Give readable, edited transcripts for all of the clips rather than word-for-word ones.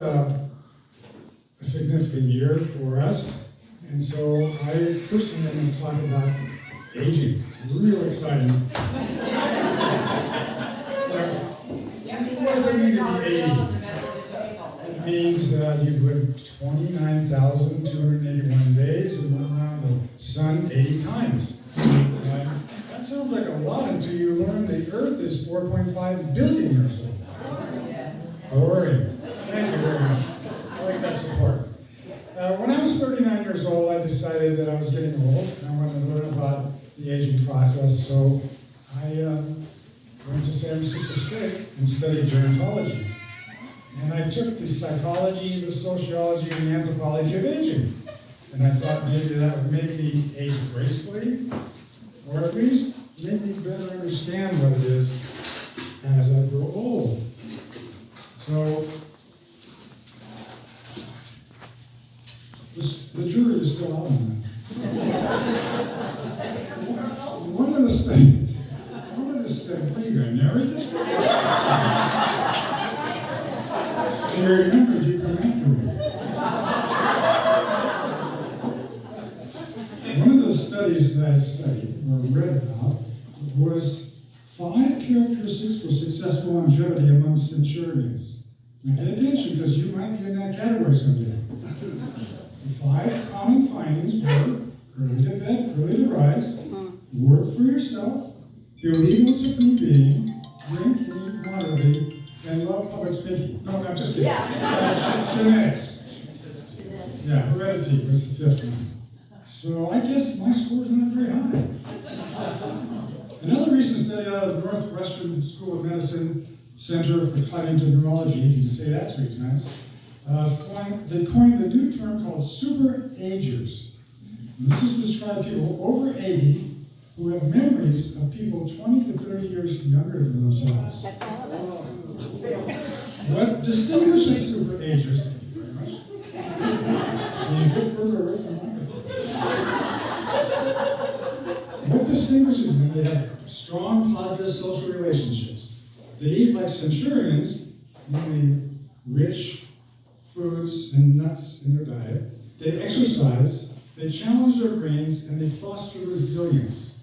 A significant year for us, and so I personally am going to talk about aging. It's real exciting. What does it mean to be 80? It means that you've lived 29,281 days and went around the sun 80 times. That sounds like a lot until you learn the Earth is 4.5 billion years old. Glory. Thank you very much. I like that support. When I was 39 years old, I decided that I was getting old and I wanted to learn about the aging process, so I went to San Francisco State and studied gerontology. And I took the psychology, the sociology, and the anthropology of aging. And I thought maybe that would make me age gracefully, or at least make me better understand what it is as I grow old. So, the jury is still out on that. One of the studies, what are you going to narrate this? And you remember, you come after me. One of the studies that I studied, or read about, was 5 characteristics for successful longevity among centurions. Now pay attention, because you might be in that category someday. The 5 common findings were early to bed, early to rise, work for yourself, believe in the supreme being, drink and eat moderately, and love public speaking. No, I'm just kidding. Genetics. Yeah, heredity was the 5th one. So I guess my score is not very high. Another recent study out of the Northwestern School of Medicine Center for Cognitive Neurology, if you can say that 3 times, they coined the new term called super agers. And this is to describe people over 80 who have memories of people 20 to 30 years younger than themselves. That's all of us. What distinguishes super agers, thank you very much. Can you get further away from the microphone? What distinguishes them? They have strong, positive social relationships. They eat like centurions, mainly rich foods and nuts in their diet. They exercise, they challenge their brains, and they foster resilience.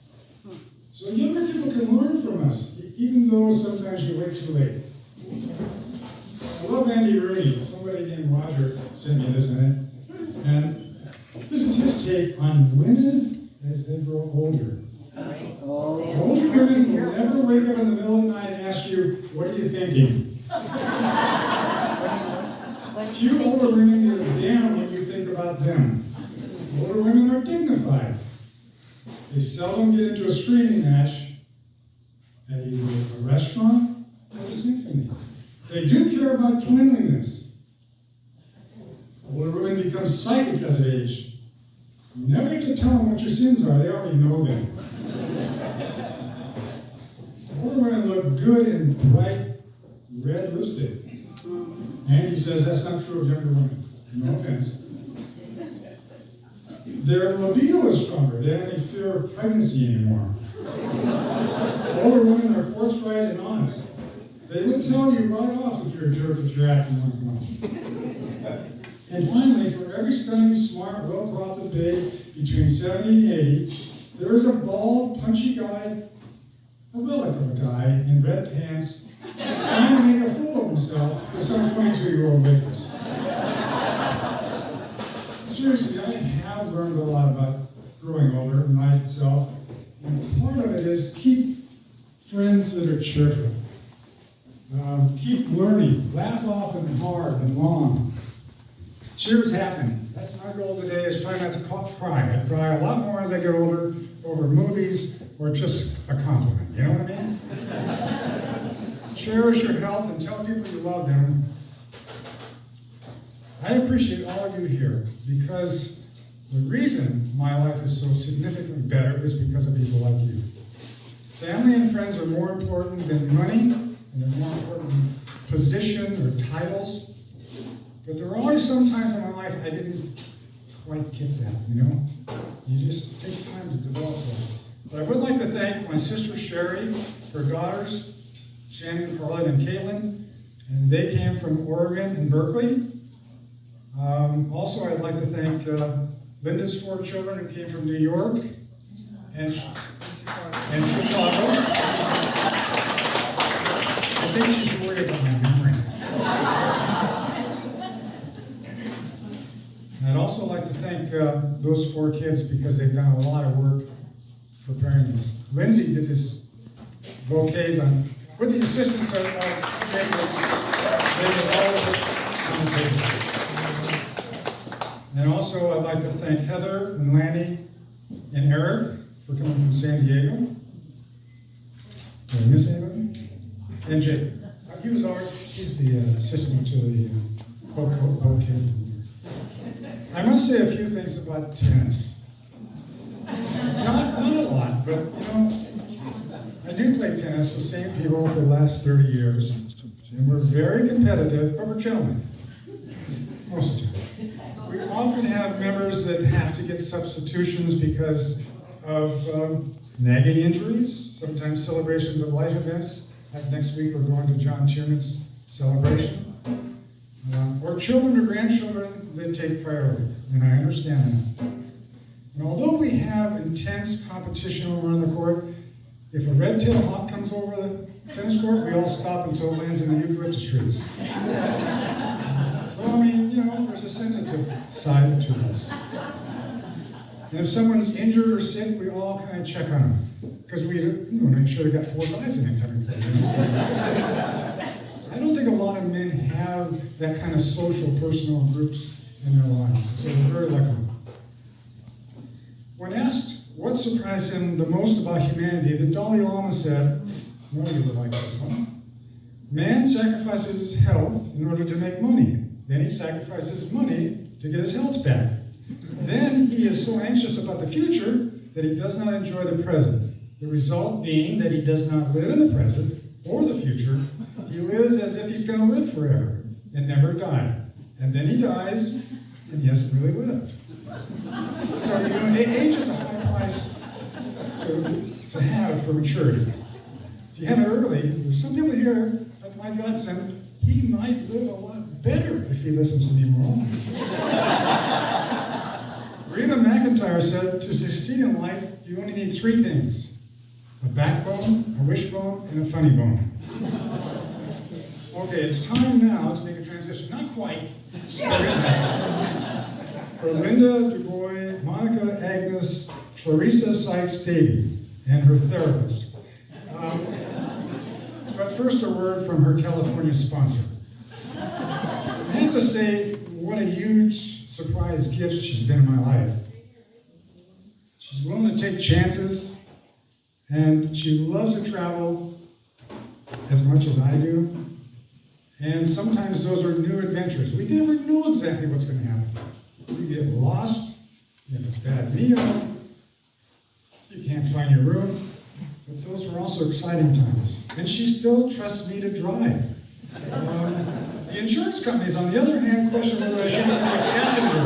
So younger people can learn from us, even though sometimes you wait too late. I love Andy Rooney. Somebody named Roger sent me this in it. And this is his take on women as they grow older. Older women will never wake up in the middle of the night and ask you, what are you thinking? Few older women give a damn what you think about them. Older women are dignified. They seldom get into a screaming match at either a restaurant or a symphony. They do care about cleanliness. Older women become psychic as they age. You never get to tell them what your sins are, they already know them. Older women look good in bright red lipstick. Andy says that's not true of younger women. No offense. Their libido is stronger. They don't have any fear of pregnancy anymore. Older women are forthright and honest. They will tell you right off if you're a jerk if you're acting like one. And finally, for every stunning, smart, well-brought babe between 70 and 80, there is a bald, punchy guy, a relic of a guy in red pants, trying to make a fool of himself with some 22-year-old waitress. Seriously, I have learned a lot about growing older in life itself, and part of it is keep friends that are cheerful. Keep learning. Laugh often, hard, and long. Cheers happen. That's my goal today, is try not to cry. I cry a lot more as I get older over movies or just a compliment. You know what I mean? Cherish your health and tell people you love them. I appreciate all of you here because the reason my life is so significantly better is because of people like you. Family and friends are more important than money, and they're more important than position or titles. But there were always some times in my life I didn't quite get that, you know? You just take time to develop that. But I would like to thank my sister Sherry, her daughters, Shannon, Carlin, and Caitlin, And they came from Oregon and Berkeley. Also, I'd like to thank Linda's 4 children who came from New York and Chicago. I think she's worried about my memory. I'd also like to thank those 4 kids because they've done a lot of work preparing this. Lindsay did this bouquets with the assistance of Jacob. They were all on the table. And also, I'd like to thank Heather and Lanny and Eric for coming from San Diego. Did I miss anybody? And Jake. He's the assistant to the bouquet. I must say a few things about tennis. Not a lot, but I do play tennis with the same people for the last 30 years. And we're very competitive, but we're gentlemen. Most of the time. We often have members that have to get substitutions because of nagging injuries, sometimes celebrations of life events. Like next week, we're going to John Tiernan's celebration. Or children or grandchildren that take priority, and I understand that. And although we have intense competition over on the court, if a red-tailed hawk comes over the tennis court, we all stop until it lands in the eucalyptus trees. So, I mean, there's a sensitive side to this. And if someone's injured or sick, we all kind of check on them. Because we want to make sure they got 4 guys in next time we play. I don't think a lot of men have that kind of social, personal groups in their lives. So we're very lucky. When asked what surprised him the most about humanity, the Dalai Lama said, you would like this one. Man sacrifices his health in order to make money. Then he sacrifices money to get his health back. Then he is so anxious about the future that he does not enjoy the present. The result being that he does not live in the present or the future. He lives as if he's going to live forever and never die. And then he dies and he hasn't really lived. So, age is a high price to have for maturity. If you have it early, there's some people here, like my godson, he might live a lot better if he listens to me more often. Reba McEntire said, to succeed in life, you only need 3 things. A backbone, a wishbone, and a funny bone. Okay, it's time now to make a transition. Not quite. For Linda Du Bois, Monica Agnes, Clarissa Sykes Davy, and her therapist. But first, a word from her California sponsor. I have to say, what a huge surprise gift she's been in my life. She's willing to take chances, and she loves to travel as much as I do. And sometimes those are new adventures. We never know exactly what's going to happen. You get lost, you have a bad meal, you can't find your room. But those are also exciting times. And she still trusts me to drive. The insurance companies, on the other hand, question whether I should be a passenger.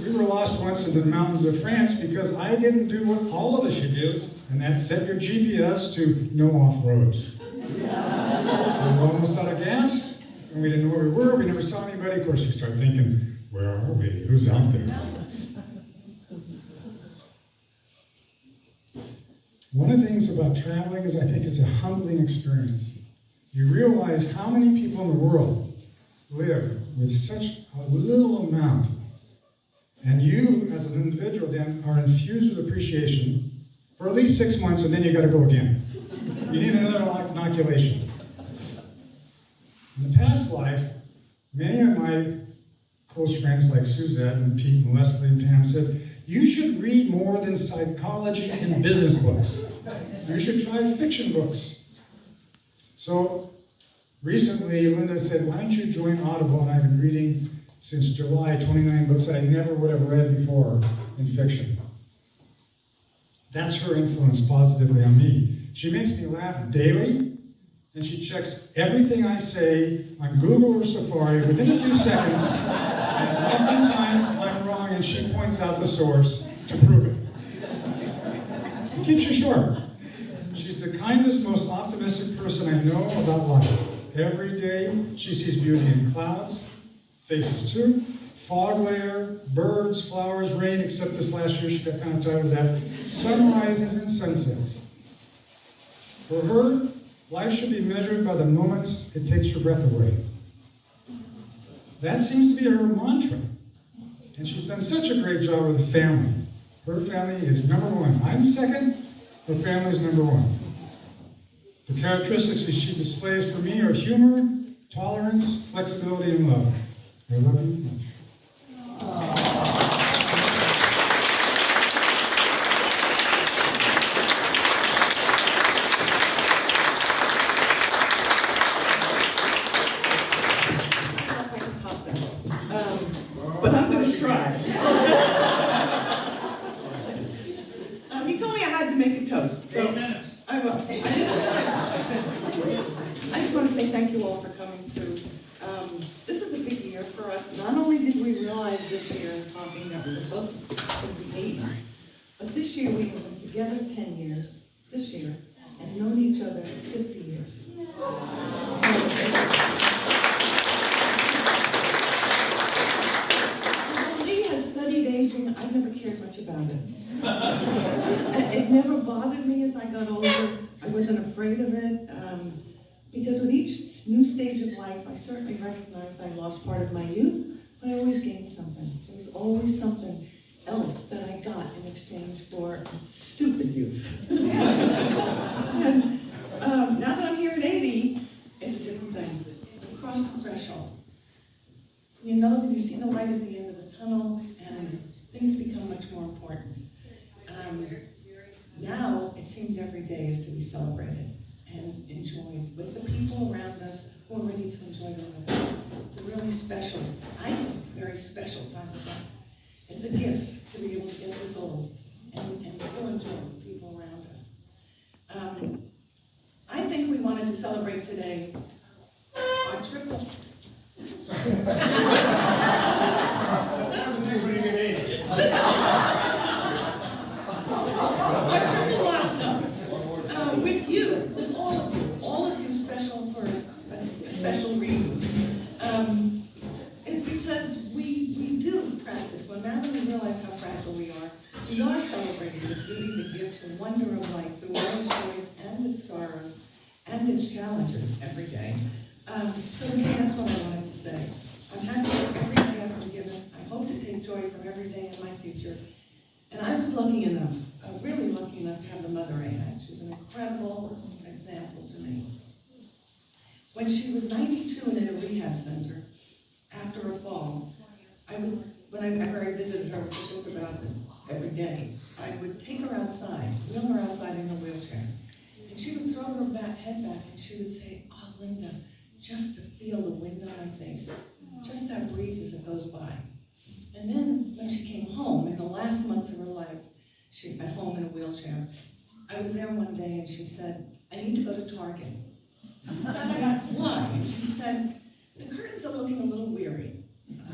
We were lost once in the mountains of France because I didn't do what all of us should do, and that's set your GPS to no off-roads. We were almost out of gas, and we didn't know where we were. We never saw anybody. Of course, you start thinking, where are we? Who's out there? One of the things about traveling is I think it's a humbling experience. You realize how many people in the world live with such a little amount. And you, as an individual, then are infused with appreciation for at least 6 months, and then you got to go again. You need another inoculation. In the past life, many of my close friends like Suzette and Pete and Leslie and Pam said, you should read more than psychology and business books. You should try fiction books. So recently, Linda said, why don't you join Audible? And I've been reading since July 29 books I never would have read before in fiction. That's her influence positively on me. She makes me laugh daily, and she checks everything I say on Google or Safari within a few seconds, and oftentimes I'm wrong, and she points out the source to prove it. It keeps you sharp. She's the kindest, most optimistic person I know about life. Every day, she sees beauty in clouds, faces too, fog layer, birds, flowers, rain, except this last year she got kind of tired of that, sunrises and sunsets. For her, life should be measured by the moments it takes your breath away. That seems to be her mantra. And she's done such a great job with the family. Her family is number one. I'm second, her family is number one. The characteristics that she displays for me are humor, tolerance, flexibility, and love. I love you much. But I'm going to try. He told me I had to make a toast. So 8 minutes. I will. I just want to say thank you all for coming to. This is a big year for us. Not only did we realize this year in talking that we were both going to be 80, but this year we have been together 10 years, this year, and known each other 50 years. Lee has studied aging. I've never cared much about it. It never bothered me as I got older. I wasn't afraid of it. Because with each new stage of life, I certainly recognized I lost part of my youth, but I always gained something. There was always something else that I got in exchange for stupid youth. And now that I'm here at 80, it's a different thing. I've crossed the threshold. You know that you see the light at the end of the tunnel, and things become much more important. Now, it seems every day is to be celebrated and enjoyed with the people around us who are ready to enjoy their life. It's a really special, I think, very special time of life. It's a gift to be able to get this old and still enjoy the people around us. I think we wanted to celebrate today our triple. Our triple milestone. With you, with all of you special for a special reason. Is because we do practice. Well, now that we realize how fragile we are celebrating the beauty, the gift, the wonder of life through all its joys and its sorrows and its challenges every day. So to me, that's what I wanted to say. I'm happy for every day I've been given. I hope to take joy from every day in my future. And I was lucky enough, really lucky enough to have the mother I had. She was an incredible example to me. When she was 92 and in a rehab center, after a fall, whenever I visited her, which was just about every day, I would take her outside, wheel her outside in her wheelchair. And she would throw her head back and she would say, "Oh, Linda, just to feel the wind on my face, just that breeze as it goes by." And then when she came home, in the last months of her life, she at home in a wheelchair, I was there one day and she said, "I need to go to Target." I said, "Why?" And she said, "The curtains are looking a little weary.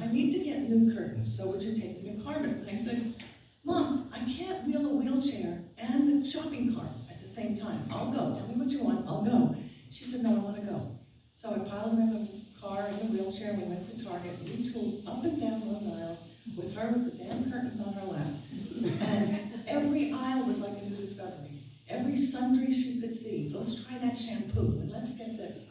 I need to get new curtains, so would you take me to Target?" And I said, "Mom, I can't wheel a wheelchair and a shopping cart at the same time. I'll go. Tell me what you want. I'll go." She said, "No, I want to go." So I piled her in the car, in the wheelchair, and we went to Target, and we tooled up and down those aisles with her with the damn curtains on her lap. And every aisle was like a new discovery. Every sundry she could see. Let's try that shampoo, and let's get this.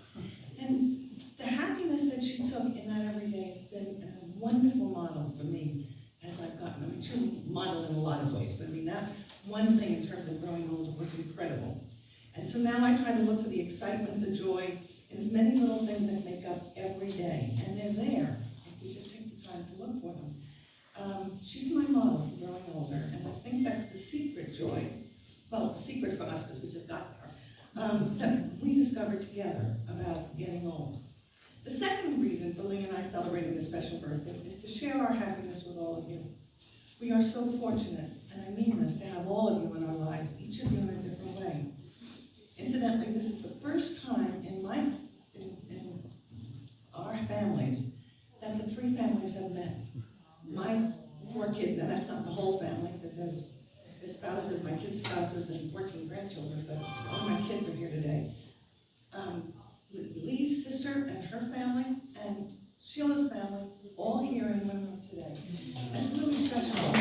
And the happiness that she took in that every day has been a wonderful model for me as I've gotten. I mean, she was a model in a lot of ways, but I mean, that one thing in terms of growing old was incredible. And so now I try to look for the excitement, the joy, and as many little things that make up every day. And they're there, if we just take the time to look for them. She's my model for growing older, and I think that's the secret joy. Well, secret for us, because we just got there, that we discovered together about getting old. The second reason for Lee and I celebrating this special birthday is to share our happiness with all of you. We are so fortunate, and I mean this, to have all of you in our lives, each of you in a different way. Incidentally, this is the first time in our families that the three families have met. My 4 kids, and that's not the whole family, because there's his spouses, my kids' spouses, and working grandchildren, but all my kids are here today. Lee's sister and her family, and Sheila's family, all here in Winthrop today. That's really special.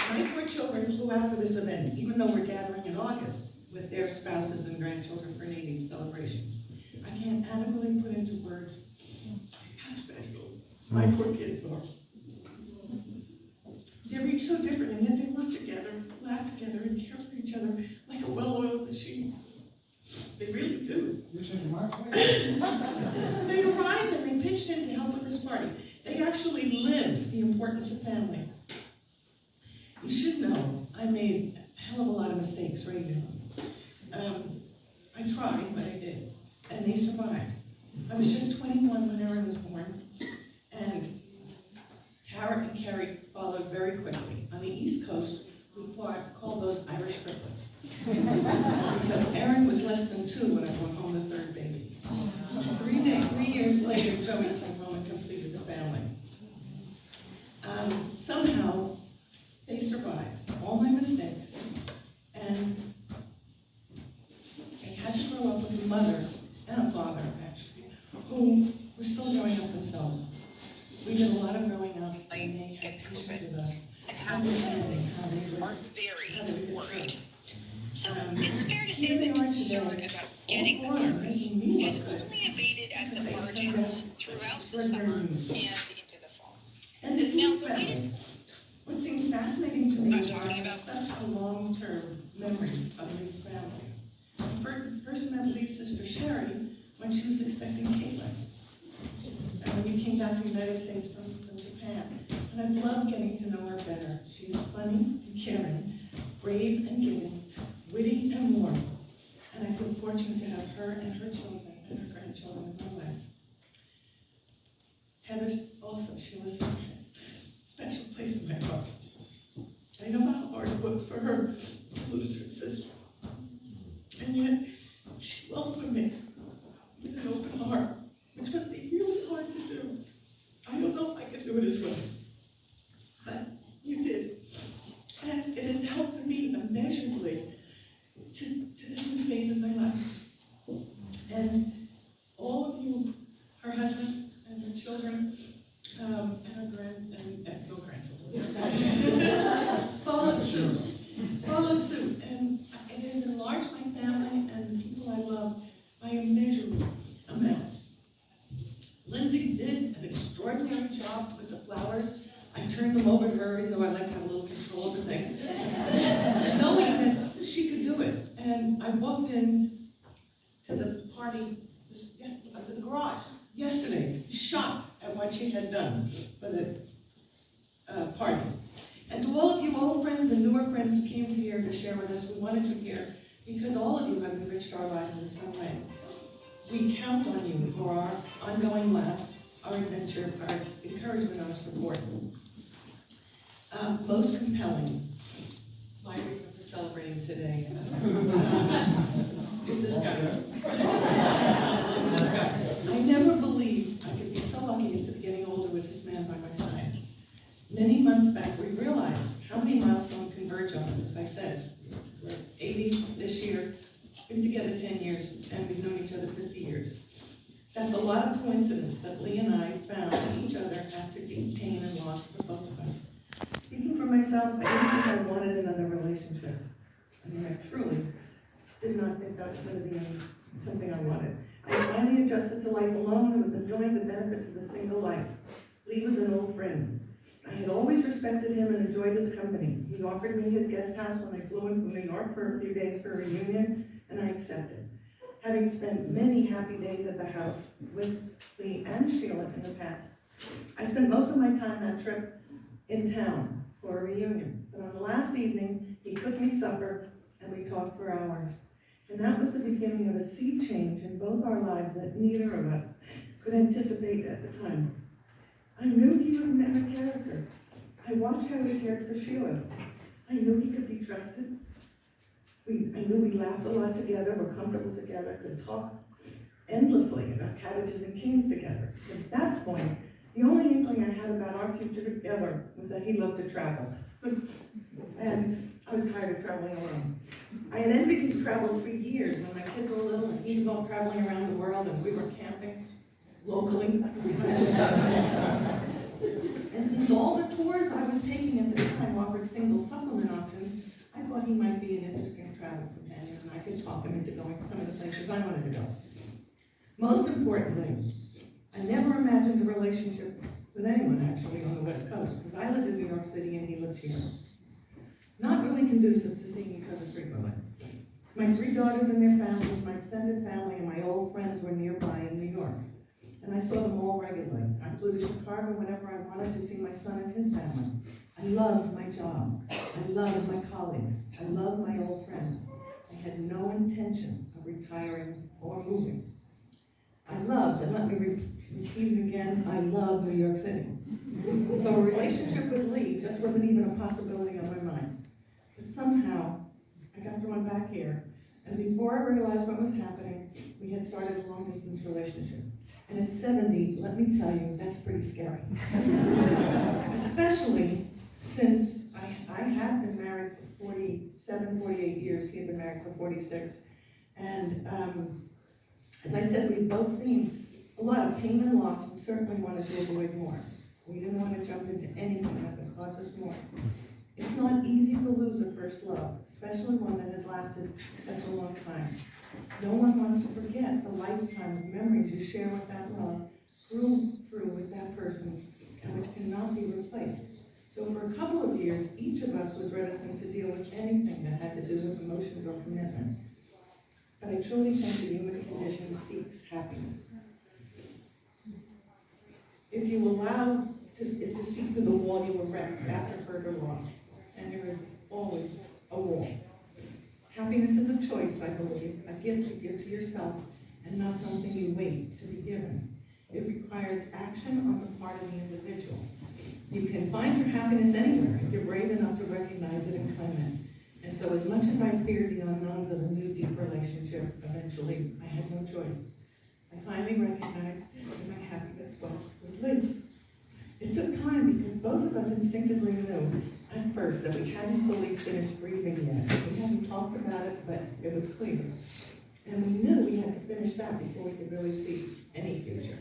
My 4 children flew out for this event, even though we're gathering in August with their spouses and grandchildren for Nadine's celebration. I can't adequately put into words how special my 4 kids are. They're each so different, and yet they work together, laugh together, and care for each other like a well-oiled machine. They really do. You're taking my place. They arrived and they pitched in to help with this party. They actually lived the importance of family. You should know I made a hell of a lot of mistakes raising them. I tried, but I did, and they survived. I was just 21 when Erin was born, and Tara and Carrie followed very quickly. On the East Coast, we called those Irish triplets. Because Erin was less than 2 when I brought home the 3rd baby. 3 years later, Joey came home and completed the family. Somehow, they survived all my mistakes, and they had to grow up with a mother and a father, actually, who were still growing up themselves. We did a lot of growing up, and they had patience with us, understanding how they were very worried. So it's fair to say that concern about getting the virus is only abated at the margins throughout the summer and into the fall. And it Now, seems the latest what seems fascinating to me is Not I talking have about- such a long-term memories of Lee's family. I first met Lee's sister Sherry when she was expecting Caitlin. And when you came back to the United States from Japan. And I love getting to know her better. She is funny and caring, brave and giving, witty and warm. And I feel fortunate to have her and her children and her grandchildren in my life. Heather's also, Sheila's sister, has a special place in my heart. I know how hard it was for her to lose her sister. And yet, she welcomed me with an open heart, which must be really hard to do. I don't know if I could do it as well, but you did. And it has helped me immeasurably to this new phase of my life. And all of you, her husband and her children, and her no grandchildren, followed suit. And it has enlarged my family and the people I love by immeasurable amounts. Lindsay did an extraordinary job with the flowers. I turned them over to her, even though I like to have a little control over things. Knowing that she could do it. And I walked in to the party, the garage, yesterday, shocked at what she had done for the party. And to all of you old friends and newer friends who came here to share with us, we wanted you here because all of you have enriched our lives in some way. We count on you for our ongoing laughs, our adventure, our encouragement, our support. Most compelling, my reason for celebrating today is this guy. I never believed I could be so lucky as to be getting older with this man by my side. Many months back, we realized how many milestones converge on us, as I said. We're 80 this year, been together 10 years, and we've known each other 50 years. That's a lot of coincidence that Lee and I found each other after deep pain and loss for both of us. Speaking for myself, I didn't think I wanted another relationship. I mean, I truly did not think that was going to be something I wanted. I finally adjusted to life alone and was enjoying the benefits of the single life. Lee was an old friend. I had always respected him and enjoyed his company. He offered me his guest house when I flew in from New York for a few days for a reunion, and I accepted. Having spent many happy days at the house with Lee and Sheila in the past, I spent most of my time that trip in town for a reunion. But on the last evening, he cooked me supper, and we talked for hours. And that was the beginning of a sea change in both our lives that neither of us could anticipate at the time. I knew he was a man of character. I watched how he cared for Sheila. I knew he could be trusted. I knew we laughed a lot together, were comfortable together, could talk endlessly about cabbages and kings together. At that point, The only inkling I had about our future together was that he loved to travel. And I was tired of traveling alone. I had envied his travels for years when my kids were little and he was all traveling around the world and we were camping locally. And since all the tours I was taking at the time offered single supplement options, I thought he might be an interesting travel companion and I could talk him into going to some of the places I wanted to go. Most importantly, I never imagined a relationship with anyone actually on the West Coast, because I lived in New York City and he lived here. Not really conducive to seeing each other frequently. My 3 daughters and their families, my extended family, and my old friends were nearby in New York. And I saw them all regularly. I flew to Chicago whenever I wanted to see my son and his family. I loved my job. I loved my colleagues. I loved my old friends. I had no intention of retiring or moving. I loved, and let me repeat it again, I love New York City. So a relationship with Lee just wasn't even a possibility on my mind. But somehow, I got thrown back here, and before I realized what was happening, we had started a long-distance relationship. And at 70, let me tell you, that's pretty scary. Especially since I had been married for 47, 48 years, he had been married for 46, and as I said, we've both seen a lot of pain and loss and certainly wanted to avoid more. We didn't want to jump into anything that could cause us more. It's not easy to lose a first love, especially one that has lasted such a long time. No one wants to forget the lifetime of memories you share with that love, grew through with that person, and which cannot be replaced. So for a couple of years, each of us was reticent to deal with anything that had to do with emotions or commitment. But I truly think the human condition seeks happiness. If you allow it to seep through the wall you erect after hurt or loss, and there is always a wall. Happiness is a choice, I believe, a gift you give to yourself, and not something you wait to be given. It requires action on the part of the individual. You can find your happiness anywhere if you're brave enough to recognize it and claim it. And so as much as I feared the unknowns of a new, deep relationship, eventually I had no choice. I finally recognized that my happiness was with Lee. It took time because both of us instinctively knew at first that we hadn't fully finished grieving yet. We hadn't talked about it, but it was clear. And we knew we had to finish that before we could really see any future.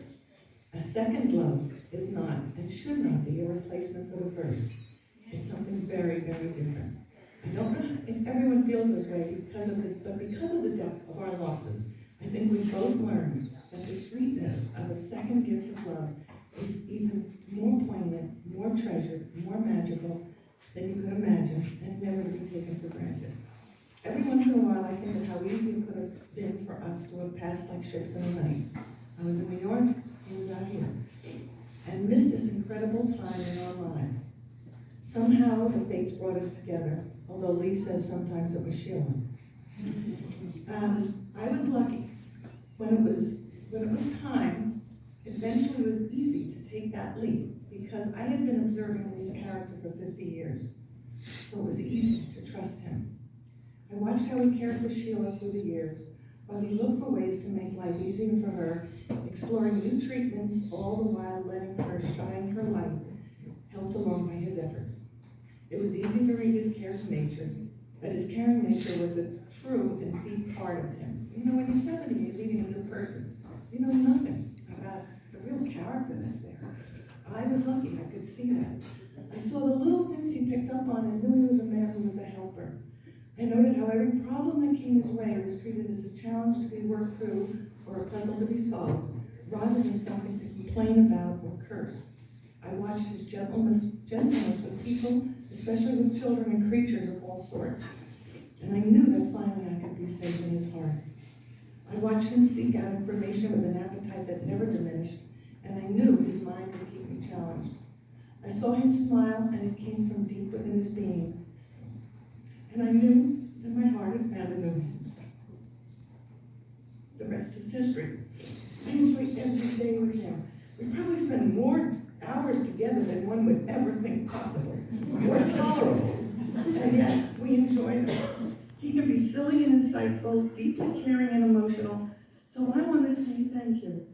A second love is not and should not be a replacement for the first. It's something very, very different. I don't know if everyone feels this way because of the depth of our losses, I think we both learned that the sweetness of a second gift of love is even more poignant, more treasured, more magical than you could imagine, and never to be taken for granted. Every once in a while, I think of how easy it could have been for us to have passed like ships in the night. I was in New York, he was out here, and missed this incredible time in our lives. Somehow, the fates brought us together, although Lee says sometimes it was Sheila. I was lucky. When it was time, eventually it was easy to take that leap because I had been observing Lee's character for 50 years. So it was easy to trust him. I watched how he cared for Sheila through the years, while he looked for ways to make life easier for her, exploring new treatments, all the while letting her shine her light, helped along by his efforts. It was easy to read his caring nature, but his caring nature was a true and deep part of him. You know, when you're 70, you're meeting a new person. You know nothing about the real character that's there. I was lucky, I could see that. I saw the little things he picked up on and knew he was a man who was a helper. I noted how every problem that came his way was treated as a challenge to be worked through or a puzzle to be solved, rather than something to complain about or curse. I watched his gentleness with people, especially with children and creatures of all sorts. And I knew that finally I could be safe in his heart. I watched him seek out information with an appetite that never diminished, and I knew his mind would keep me challenged. I saw him smile, and it came from deep within his being. And I knew that my heart had found a new home. The rest is history. I enjoyed every day with him. We probably spent more hours together than one would ever think possible, or tolerable, and yet we enjoyed it. He can be silly and insightful, deeply caring and emotional, so I want to say thank you.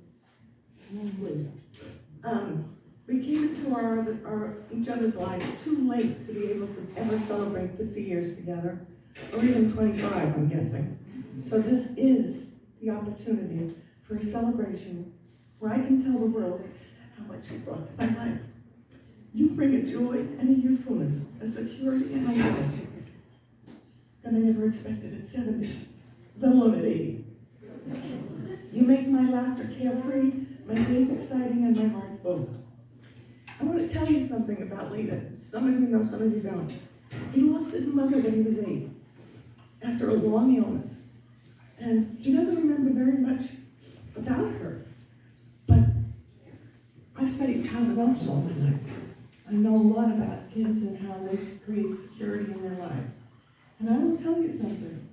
We came into each other's lives too late to be able to ever celebrate 50 years together, or even 25, I'm guessing. So this is the opportunity for a celebration where I can tell the world how much you brought to my life. You bring a joy and a youthfulness, a security and a love that I never expected at 70, let alone at 80. You make my laughter carefree, my days exciting, and my heart full. I want to tell you something about Lee that some of you know, some of you don't. He lost his mother when he was 8, after a long illness. And he doesn't remember very much about her. But I've studied child development all my life. I know a lot about kids and how they create security in their lives. And I will tell you something.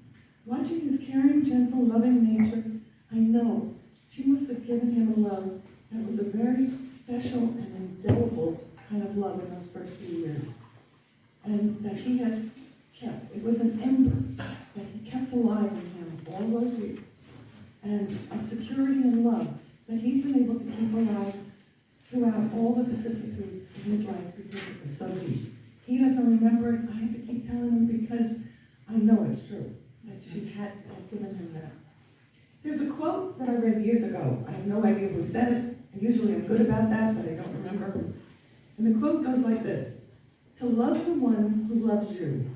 Watching his caring, gentle, loving nature, I know she must have given him a love that was a very special and indelible kind of love in those first few years. And that he has kept. It was an ember that he kept alive in him all those years. And of security and love that he's been able to keep alive throughout all the vicissitudes in his life because it was so deep. He doesn't remember it. I have to keep telling him because I know it's true. That she had given him that. There's a quote that I read years ago. I have no idea who said it. And usually I'm good about that, but I don't remember. And the quote goes like this: to love the one who loves you,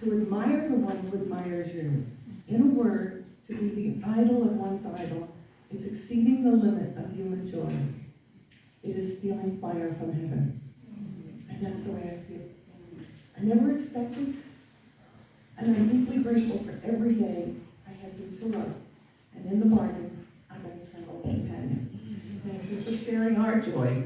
to admire the one who admires you. In a word, to be the idol of one's idol is exceeding the limit of human joy. It is stealing fire from heaven. And that's the way I feel. I never expected, and I'm deeply grateful for every day I have you to love. And in the bargain, I'm an eternal companion. Thank you for sharing our joy